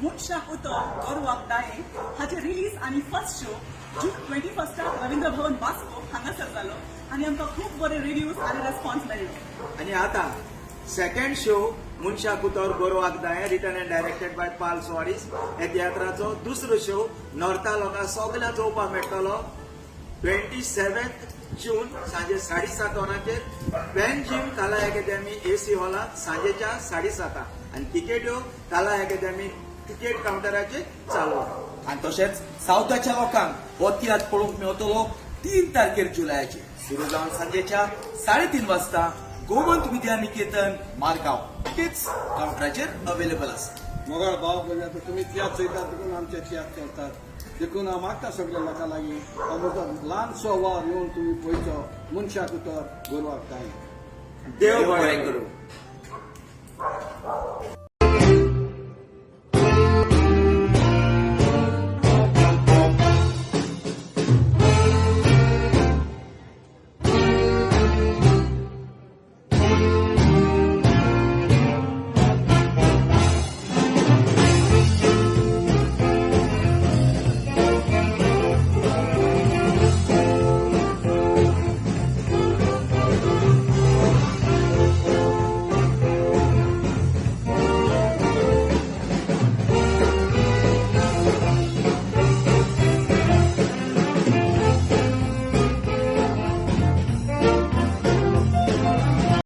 मुनशाक उतर गोरवाक दाये हाचे रिलीज आणि फर्स्ट शो जून 21 रवींद्र भवन वास्को हांगासर जालो आणि आमकां खूब बरे रिव्ह्यूज आणि रेस्पॉन्स मेळ्ळो. आणि आता सेकंड शो मुनशाक उतर गोरवाक दाये रिटन अँड डायरेक्टेड बाय पाल सुवारीस हे तियात्राचो दुसरो शो नॉर्था लोकांक सगळ्यांक चोवपाक मेळटलो 27 जून सांजे 7:30 वरांचेर पॅन जिम काला अकॅडमी AC हॉलात सांजेच्या 7:30 आणि तिकेट्यो काला अकॅडमी तिकेट काउंटराचेर चालू. आणि तशेंच सावथाच्या लोकांक हो तियात्र पळोवंक मेळटलो 3 तारखेर जुलयाचेर सुरू जावन सांजेच्या 3:30 वाजता गोमंत विद्या निकेतन मारगांव. तिकेट्स काउंटराचेर अवेलेबल आसा. मोगाळ भाव म्हणजे तुम्ही तियात्र चयतात देखून आमचे तियात्र चलतात देखून हांव मागता सगळ्या लोकां लागीं अमृता ल्हानसो वार येवन तुम्ही पळयचो मुनशाक उतर गोरवाक दाये. देव बरें करूं.